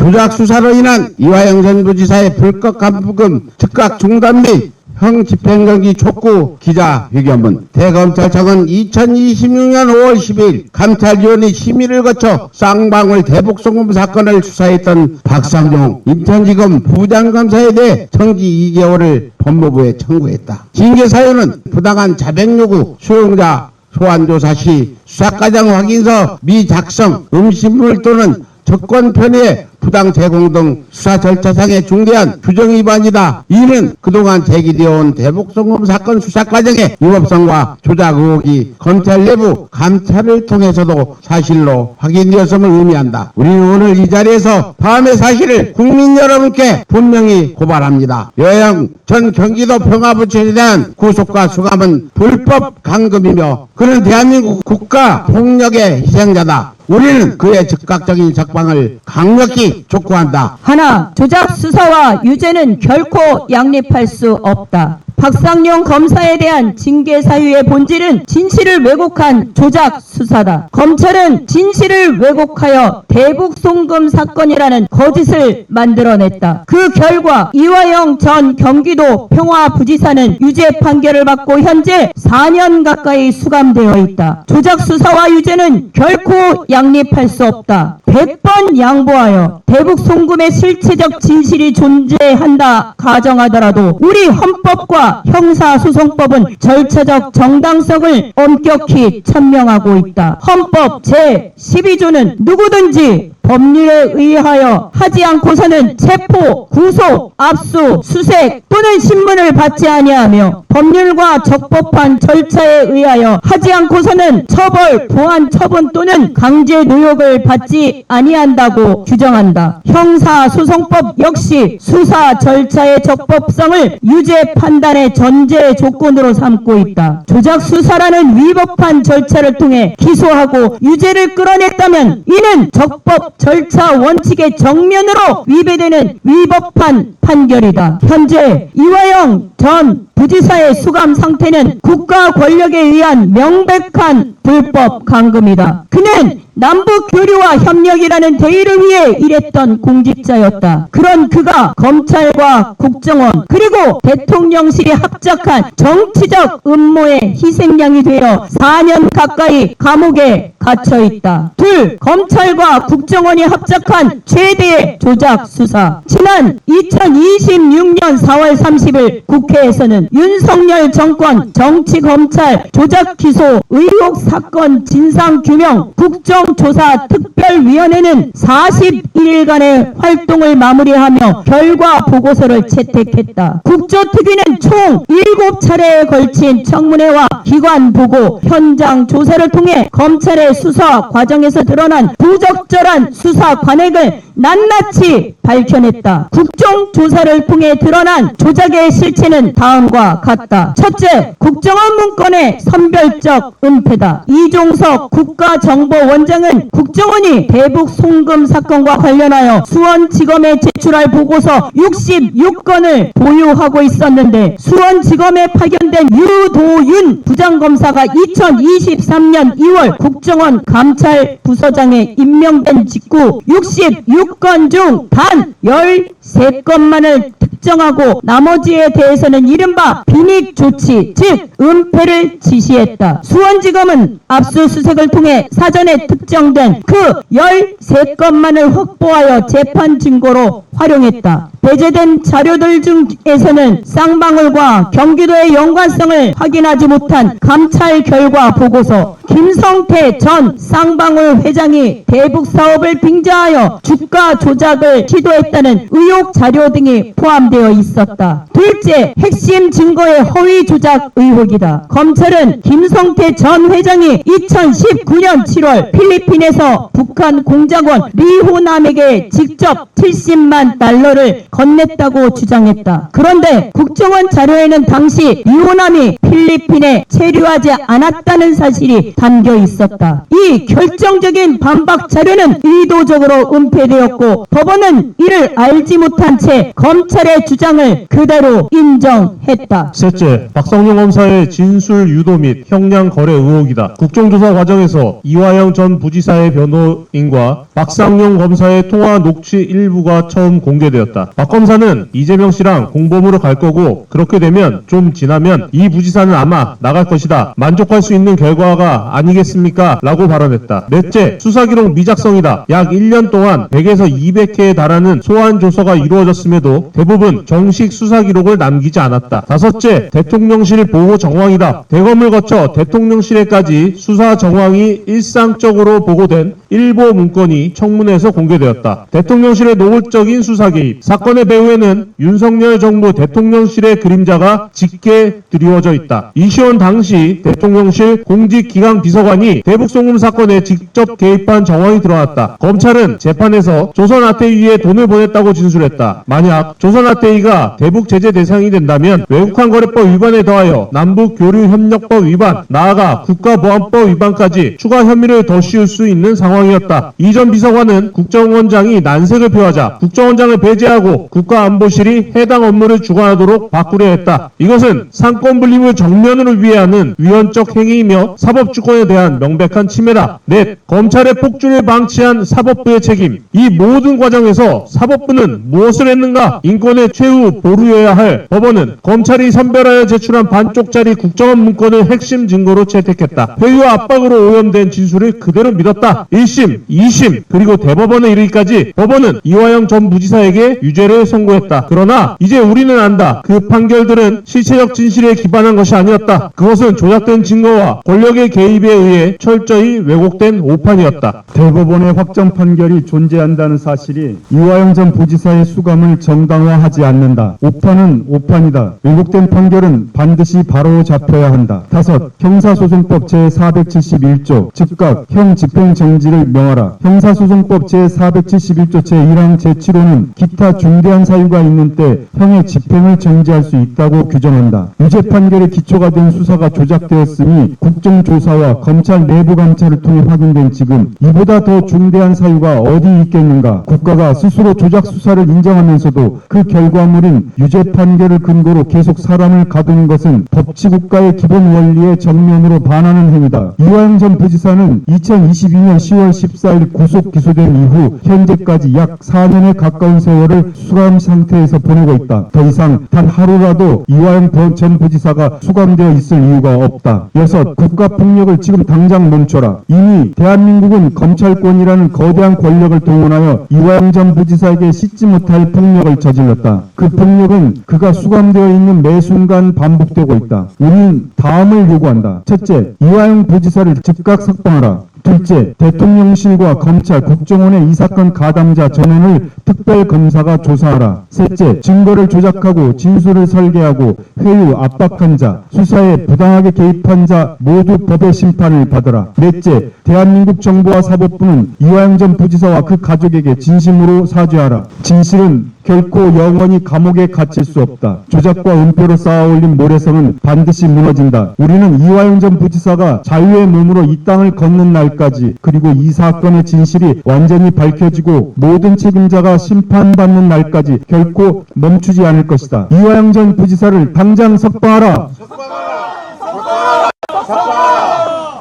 조작 수사로 인한 이화영 전 부지사의 불법 감금 즉각 중단 및 형 집행정지 촉구 기자회견문. 대검찰청은 2026년 5월 10일 감찰위원회 심의를 거쳐 쌍방울 대북송금 사건을 수사했던 박상종 인천지검 부장검사에 대해 정지 2개월을 법무부에 청구했다. 징계 사유는 부당한 자백 요구, 수용자 소환조사 시 수사과정 확인서 미작성, 음식물 또는 적권 편의 부당 제공 등 수사 절차상의 중대한 규정 위반이다. 이는 그동안 제기되어 온 대북송금 사건 수사 과정의 위법성과 조작 의혹이 검찰 내부 감찰을 통해서도 사실로 확인되었음을 의미한다. 우리는 오늘 이 자리에서 다음의 사실을 국민 여러분께 분명히 고발합니다. 이화영 전 경기도 평화부처에 대한 구속과 수감은 불법 감금이며 그는 대한민국 국가 폭력의 희생자다. 우리는 그의 즉각적인 적방을 강력히 촉구한다. 하나, 조작 수사와 유죄는 결코 양립할 수 없다. 박상용 검사에 대한 징계 사유의 본질은 진실을 왜곡한 조작 수사다. 검찰은 진실을 왜곡하여 대북 송금 사건이라는 거짓을 만들어냈다. 그 결과 이화영 전 경기도 평화부지사는 유죄 판결을 받고 현재 4년 가까이 수감되어 있다. 조작 수사와 유죄는 결코 양립할 수 없다. 100번 양보하여 대북 송금의 실체적 진실이 존재한다 가정하더라도 우리 헌법과 형사소송법은 절차적 정당성을 엄격히 천명하고 있다. 헌법 제12조는 누구든지 법률에 의하여 하지 않고서는 체포, 구속, 압수, 수색 또는 신문을 받지 아니하며 법률과 적법한 절차에 의하여 하지 않고서는 처벌, 보안 처분 또는 강제 노역을 받지 아니한다고 규정한다. 형사소송법 역시 수사 절차의 적법성을 유죄 판단의 전제 조건으로 삼고 있다. 조작 수사라는 위법한 절차를 통해 기소하고 유죄를 끌어냈다면 이는 적법 절차 원칙의 정면으로 위배되는 위법한 판결이다. 현재 이화영 전 부지사의 수감 상태는 국가 권력에 의한 명백한 불법 감금이다. 그는 남북 교류와 협력이라는 대의를 위해 일했던 공직자였다. 그런 그가 검찰과 국정원 그리고 대통령실이 합작한 정치적 음모의 희생양이 되어 4년 가까이 감옥에 갇혀 있다. 둘, 검찰과 국정원이 합작한 최대의 조작 수사. 지난 2026년 4월 30일 국회에서는 윤석열 정권 정치검찰 조작 기소 의혹 사건 진상규명 국정조사 특별위원회는 41일간의 활동을 마무리하며 결과 보고서를 채택했다. 국조특위는 총 7차례에 걸친 청문회와 기관 보고, 현장 조사를 통해 검찰의 수사 과정에서 드러난 부적절한 수사 관행을 낱낱이 밝혀냈다. 국정조사를 통해 드러난 조작의 실체는 다음과 같다. 첫째, 국정원 문건의 선별적 은폐다. 이종석 국가정보원장은 국정원이 대북 송금 사건과 관련하여 수원지검에 제출할 보고서 66건을 보유하고 있었는데 수원지검에 파견된 유도윤 부장검사가 2023년 2월 국정원 감찰부서장에 임명된 직후 66건 중 단 13건만을 특정하고 나머지에 대해서는 이른바 비닉 조치, 즉 은폐를 지시했다. 수원지검은 압수수색을 통해 사전에 특정된 그 13건만을 확보하여 재판 증거로 활용했다. 배제된 자료들 중에서는 쌍방울과 경기도의 연관성을 확인하지 못한 감찰 결과 보고서, 김성태 전 쌍방울 회장이 대북 사업을 빙자하여 주가 조작을 시도했다는 의혹 자료 등이 포함되어 있었다. 둘째, 핵심 증거의 허위 조작 의혹이다. 검찰은 김성태 전 회장이 2019년 7월 필리핀에서 북한 공작원 리호남에게 직접 70만 달러를 건넸다고 주장했다. 그런데 국정원 자료에는 당시 리호남이 필리핀에 체류하지 않았다는 사실이 담겨 있었다. 이 결정적인 반박 자료는 의도적으로 은폐되었고 법원은 이를 알지 못한 채 검찰의 검찰의 주장을 그대로 인정했다. 셋째, 박상용 검사의 진술 유도 및 형량 거래 의혹이다. 국정조사 과정에서 이화영 전 부지사의 변호인과 박상용 검사의 통화 녹취 일부가 처음 공개되었다. 박 검사는 이재명 씨랑 공범으로 갈 거고 그렇게 되면 좀 지나면 이 부지사는 아마 나갈 것이다. 만족할 수 있는 결과가 아니겠습니까? 라고 발언했다. 넷째, 수사기록 미작성이다. 약 1년 동안 100에서 200회에 달하는 소환 조사가 이루어졌음에도 대부분 정식 수사기록을 남기지 않았다. 다섯째, 대통령실 보호 정황이다. 대검을 거쳐 대통령실에까지 수사 정황이 일상적으로 보고된 일보 문건이 청문회에서 공개되었다. 대통령실의 노골적인 수사 개입, 사건의 배후에는 윤석열 정부 대통령실의 그림자가 짙게 드리워져 있다. 이시원 당시 대통령실 공직기강 비서관이 대북송금 사건에 직접 개입한 정황이 드러났다. 검찰은 재판에서 조선아태위에 돈을 보냈다고 진술했다. 만약 조선아태위가 대북 제재 대상이 된다면 외국환거래법 위반에 더하여 남북교류협력법 위반, 나아가 국가보안법 위반까지 추가 혐의를 더 씌울 수 있는 상황이었다. 이 전 비서관은 국정원장이 난색을 표하자 국정원장을 배제하고 국가안보실이 해당 업무를 주관하도록 바꾸려 했다. 이것은 상권분립을 정면으로 위해하는 위헌적 행위이며 사법주권에 대한 명백한 침해다. 넷, 검찰의 폭주를 방치한 사법부의 책임. 이 모든 과정에서 사법부는 무엇을 했는가? 인권의 최후 보루여야 할 법원은 검찰이 선별하여 제출한 반쪽짜리 국정원 문건을 핵심 증거로 채택했다. 회유와 압박으로 오염된 진술을 그대로 믿었다. 1심, 2심, 그리고 대법원에 이르기까지 법원은 이화영 전 부지사에게 유죄를 선고했다. 그러나 이제 우리는 안다. 그 판결들은 실체적 진실에 기반한 것이 아니었다. 그것은 조작된 증거와 권력의 개입에 의해 철저히 왜곡된 오판이었다. 대법원의 확정 판결이 존재한다는 사실이 이화영 전 부지사의 수감을 정당화하지 않는다. 오판은 오판이다. 왜곡된 판결은 반드시 바로 잡혀야 한다. 다섯, 형사소송법 제471조 즉각 형 집행정지를 명하라. 형사소송법 제471조 제1항 제7호는 기타 중대한 사유가 있는 때 형의 집행을 정지할 수 있다고 규정한다. 유죄 판결의 기초가 된 수사가 조작되었으니 국정조사와 검찰 내부 감찰을 통해 확인된 지금 이보다 더 중대한 사유가 어디 있겠는가. 국가가 스스로 조작 수사를 인정하면서도 그 결과물인 유죄 판결을 근거로 계속 사람을 가두는 것은 법치국가의 기본 원리에 정면으로 반하는 행위다. 이화영 전 부지사는 2022년 10월 14일 구속 기소된 이후 현재까지 약 4년에 가까운 세월을 수감 상태에서 보내고 있다. 더 이상 단 하루라도 이화영 전 부지사가 수감되어 있을 이유가 없다. 여섯, 국가폭력을 지금 당장 멈춰라. 이미 대한민국은 검찰권이라는 거대한 권력을 동원하여 이화영 전 부지사에게 씻지 못할 폭력을 저질렀다. 그 폭력은 그가 수감되어 있는 매 순간 반복되고 있다. 우리는 다음을 요구한다. 첫째, 이화영 부지사를 즉각 석방하라. 둘째, 대통령실과 검찰, 국정원의 이 사건 가담자 전원을 특별검사가 조사하라. 셋째, 증거를 조작하고 진술을 설계하고 회유, 압박한 자, 수사에 부당하게 개입한 자 모두 법의 심판을 받으라. 넷째, 대한민국 정부와 사법부는 이화영 전 부지사와 그 가족에게 진심으로 사죄하라. 진실은 결코 영원히 감옥에 갇힐 수 없다. 조작과 은폐로 쌓아올린 모래성은 반드시 무너진다. 우리는 이화영 전 부지사가 자유의 몸으로 이 땅을 걷는 날까지, 그리고 이 사건의 진실이 완전히 밝혀지고 모든 책임자가 심판받는 날까지 결코 멈추지 않을 것이다. 이화영 전 부지사를 당장 석방하라.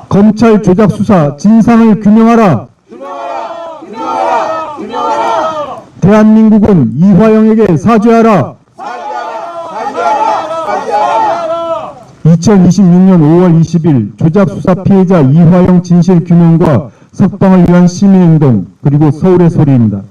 검찰 조작 수사 진상을 규명하라. 대한민국은 이화영에게 사죄하라. 2026년 5월 20일 조작수사 피해자 이화영 진실규명과 석방을 위한 시민행동, 그리고 서울의 소리입니다.